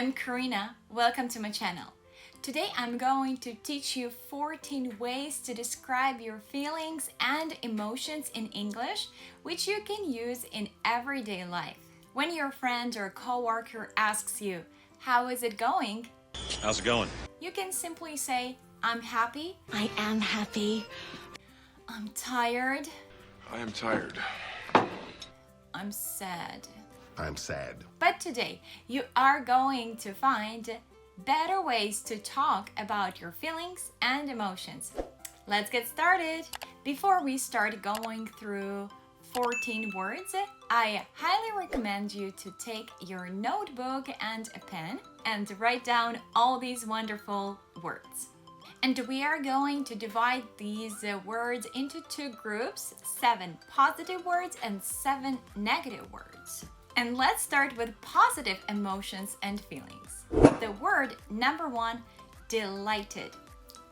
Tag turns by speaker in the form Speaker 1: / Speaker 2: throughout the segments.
Speaker 1: I'm Karina. Welcome to my channel. Today I'm going to teach you 14 ways to describe your feelings and emotions in English, which you can use in everyday life. When your friend or coworker asks you, "How is it going?"
Speaker 2: How's it going?
Speaker 1: You can simply say, "I'm happy,"
Speaker 3: I am happy.
Speaker 1: "I'm tired,"
Speaker 4: I am tired.
Speaker 1: "I'm sad."
Speaker 4: I'm sad.
Speaker 1: But today, you are going to find better ways to talk about your feelings and emotions. Let's get started. Before we start going through 14 words, I highly recommend you to take your notebook and a pen and write down all these wonderful words. And we are going to divide these words into two groups, 7 positive words and 7 negative words. And let's start with positive emotions and feelings. The word number 1, delighted.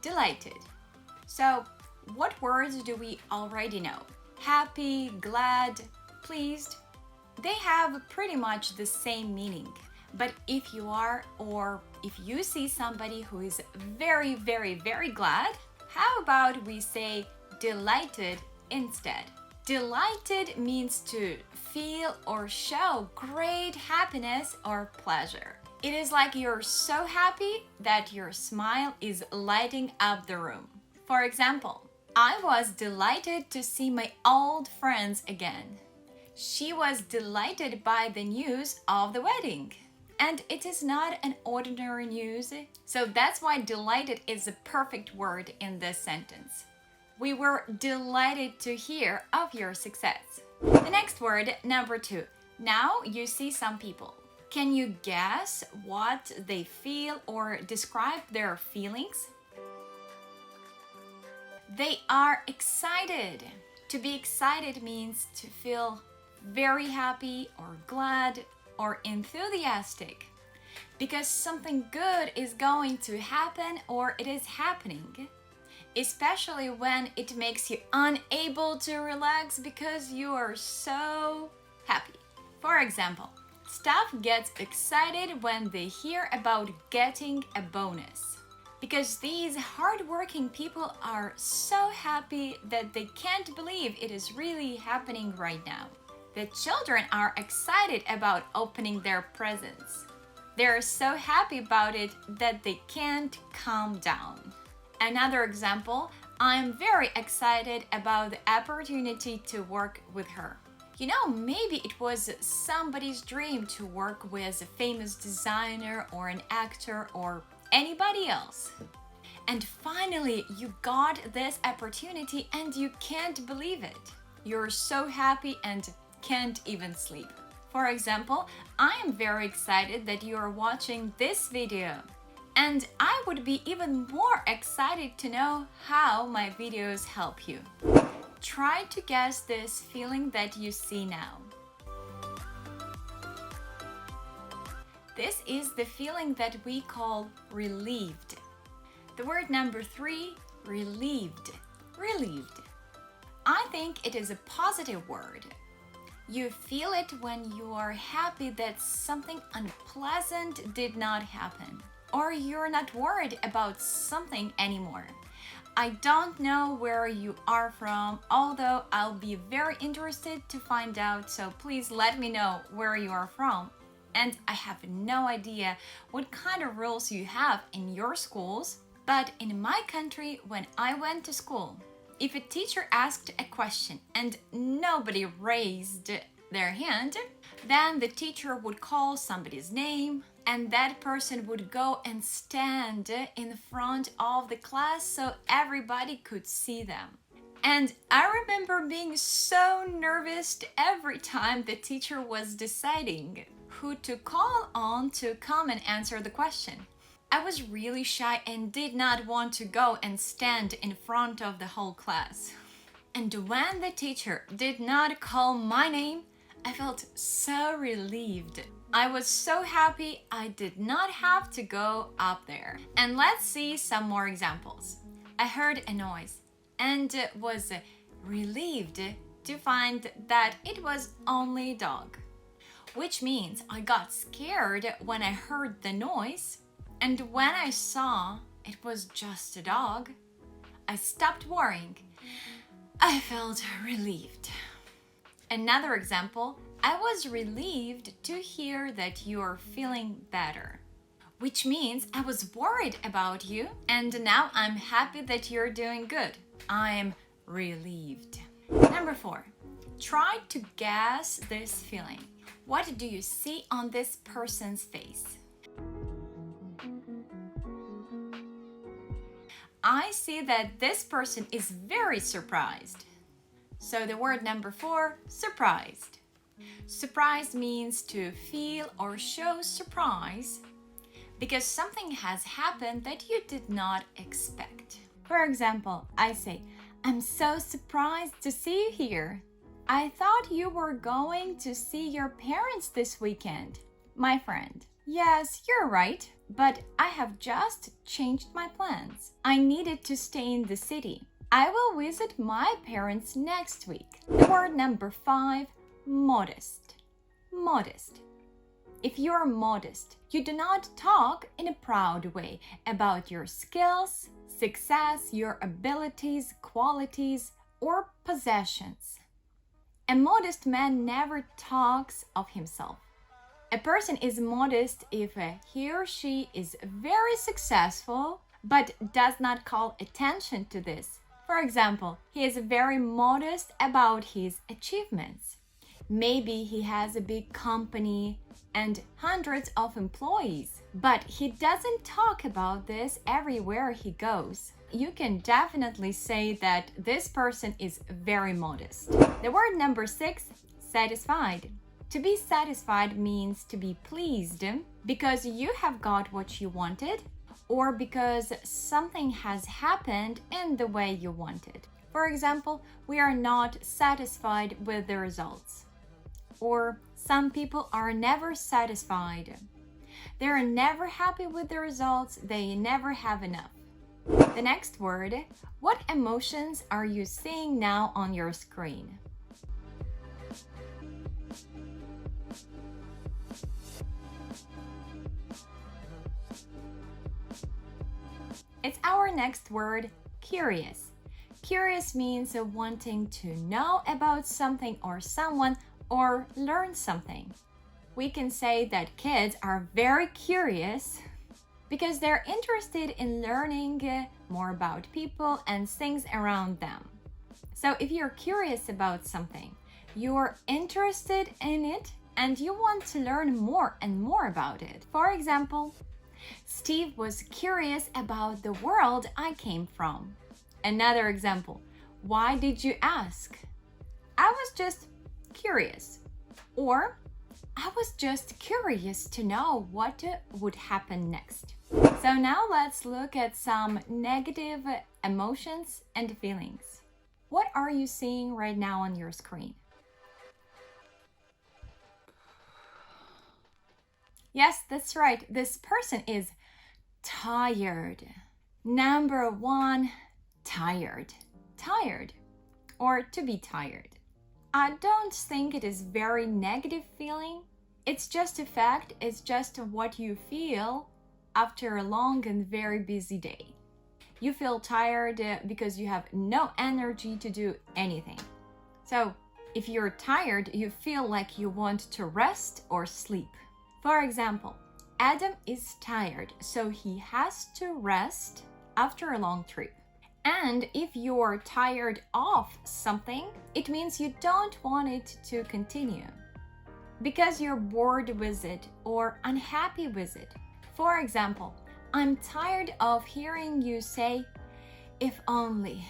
Speaker 1: Delighted. So, what words do we already know? Happy, glad, pleased. They have pretty much the same meaning. But if you are or if you see somebody who is very, very, very glad, how about we say delighted instead? Delighted means to feel or show great happiness or pleasure. It is like you're so happy that your smile is lighting up the room. For example, I was delighted to see my old friends again. She was delighted by the news of the wedding. And it is not an ordinary news, so that's why delighted is the perfect word in this sentence. We were delighted to hear of your success. The next word, number 2. Now you see some people. Can you guess what they feel or describe their feelings? They are excited. To be excited means to feel very happy or glad or enthusiastic because something good is going to happen or it is happening, especially when it makes you unable to relax because you are so happy. For example, staff gets excited when they hear about getting a bonus because these hardworking people are so happy that they can't believe it is really happening right now. The children are excited about opening their presents. They're so happy about it that they can't calm down. Another example, I'm very excited about the opportunity to work with her. You know, maybe it was somebody's dream to work with a famous designer or an actor or anybody else. And finally, you got this opportunity and you can't believe it. You're so happy and can't even sleep. For example, I am very excited that you are watching this video. And I would be even more excited to know how my videos help you. Try to guess this feeling that you see now. This is the feeling that we call relieved. The word number 3, relieved. Relieved. I think it is a positive word. You feel it when you are happy that something unpleasant did not happen, or you're not worried about something anymore. I don't know where you are from, although I'll be very interested to find out, so please let me know where you are from. And I have no idea what kind of rules you have in your schools, but in my country, when I went to school, if a teacher asked a question and nobody raised their hand, then the teacher would call somebody's name and that person would go and stand in front of the class so everybody could see them. And I remember being so nervous every time the teacher was deciding who to call on to come and answer the question. I was really shy and did not want to go and stand in front of the whole class. And when the teacher did not call my name, I felt so relieved. I was so happy I did not have to go up there. And let's see some more examples. I heard a noise and was relieved to find that it was only a dog. which means I got scared when I heard the noise, and when I saw it was just a dog, I stopped worrying. I felt relieved. Another example, I was relieved to hear that you're feeling better, which means I was worried about you and now I'm happy that you're doing good. I'm relieved. Number 4, try to guess this feeling. What do you see on this person's face? I see that this person is very surprised. So the word number 4, surprised. Surprised means to feel or show surprise because something has happened that you did not expect. For example, I say, I'm so surprised to see you here. I thought you were going to see your parents this weekend. My friend, yes, you're right, but I have just changed my plans. I needed to stay in the city. I will visit my parents next week. The word number 5, modest. Modest. If you're modest, you do not talk in a proud way about your skills, success, your abilities, qualities, or possessions. A modest man never talks of himself. A person is modest if he or she is very successful but does not call attention to this. For example, he is very modest about his achievements. Maybe he has a big company and hundreds of employees, but he doesn't talk about this everywhere he goes. You can definitely say that this person is very modest. The word number 6, satisfied. To be satisfied means to be pleased because you have got what you wanted or because something has happened in the way you wanted. For example, we are not satisfied with the results. Or some people are never satisfied. They are never happy with the results, they never have enough. The next word, what emotions are you seeing now on your screen? It's our next word, curious. Curious means wanting to know about something or someone or learn something. We can say that kids are very curious because they're interested in learning more about people and things around them. So if you're curious about something, you're interested in it and you want to learn more and more about it. For example, Steve was curious about the world I came from. Another example, why did you ask? I was just curious. Or, I was just curious to know what would happen next. So now let's look at some negative emotions and feelings. What are you seeing right now on your screen? Yes, that's right. This person is tired. Number 1, tired. Tired. Or to be tired. I don't think it is very negative feeling. It's just a fact. It's just what you feel after a long and very busy day. You feel tired because you have no energy to do anything. So if you're tired, you feel like you want to rest or sleep. For example, Adam is tired, so he has to rest after a long trip. And if you're tired of something, it means you don't want it to continue because you're bored with it or unhappy with it. For example, I'm tired of hearing you say, if only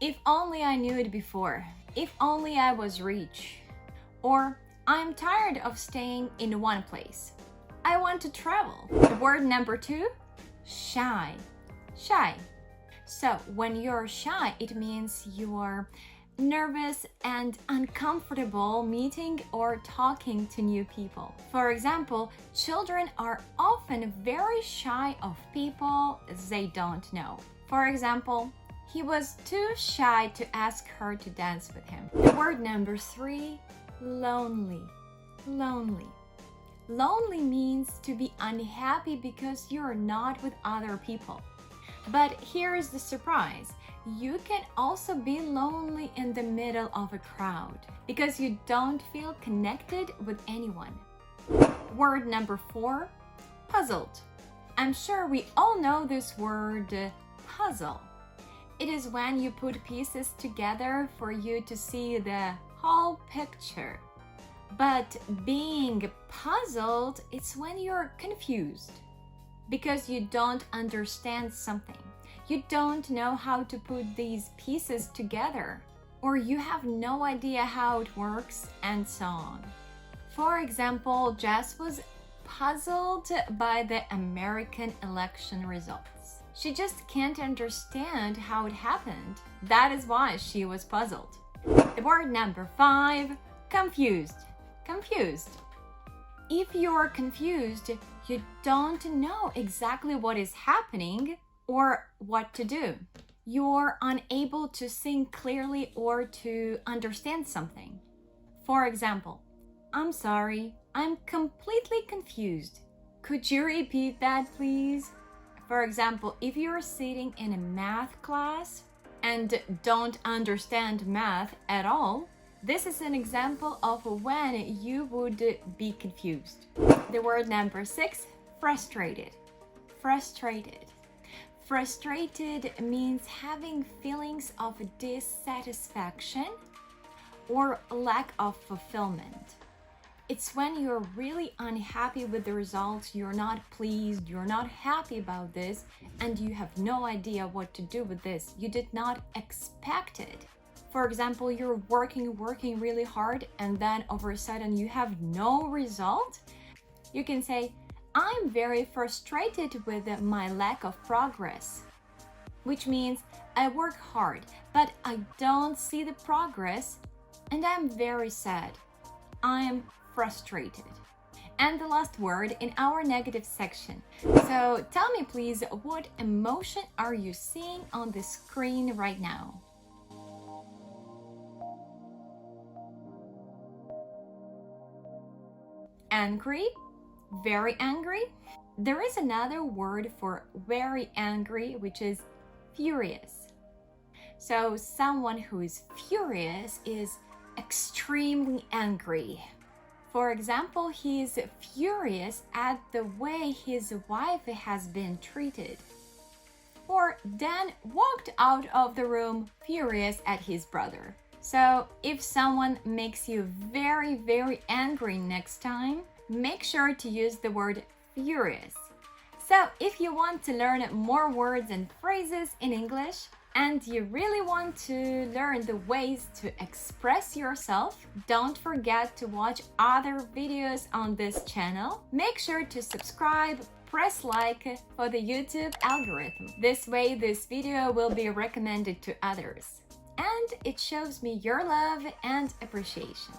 Speaker 1: I knew it before, if only I was rich. Or I'm tired of staying in one place. I want to travel. The word number 2, shy. Shy. So when you're shy, it means you're nervous and uncomfortable meeting or talking to new people. For example, children are often very shy of people they don't know. For example, he was too shy to ask her to dance with him. The word number 3, lonely. Lonely. Lonely means to be unhappy because you're not with other people. But here's the surprise. You can also be lonely in the middle of a crowd because you don't feel connected with anyone. Word number 4, puzzled. I'm sure we all know this word, puzzle. It is when you put pieces together for you to see the whole picture. But being puzzled, it's when you're confused because you don't understand something. You don't know how to put these pieces together, or you have no idea how it works, and so on. For example, Jess was puzzled by the American election results. She just can't understand how it happened. That is why she was puzzled. The word number 5, confused. Confused. If you're confused, you don't know exactly what is happening or what to do. You're unable to think clearly or to understand something. For example, I'm sorry, I'm completely confused. Could you repeat that, please? For example, if you're sitting in a math class and don't understand math at all, this is an example of when you would be confused. The word number 6, frustrated. Frustrated. Frustrated means having feelings of dissatisfaction or lack of fulfillment. It's when you're really unhappy with the results, you're not pleased, you're not happy about this, and you have no idea what to do with this. You did not expect it. For example, you're working really hard, and then over a sudden you have no result. You can say, I'm very frustrated with my lack of progress, which means I work hard, but I don't see the progress, and I'm very sad. I'm frustrated. And the last word in our negative section. So tell me please, what emotion are you seeing on the screen right now? Angry? Very angry? There is another word for very angry, which is furious. So someone who is furious is extremely angry. For example, he is furious at the way his wife has been treated. Or Dan walked out of the room furious at his brother. So if someone makes you very angry next time, make sure to use the word furious. So if you want to learn more words and phrases in English, and you really want to learn the ways to express yourself, don't forget to watch other videos on this channel. Make sure to subscribe, press like for the YouTube algorithm. This way, this video will be recommended to others. And it shows me your love and appreciation.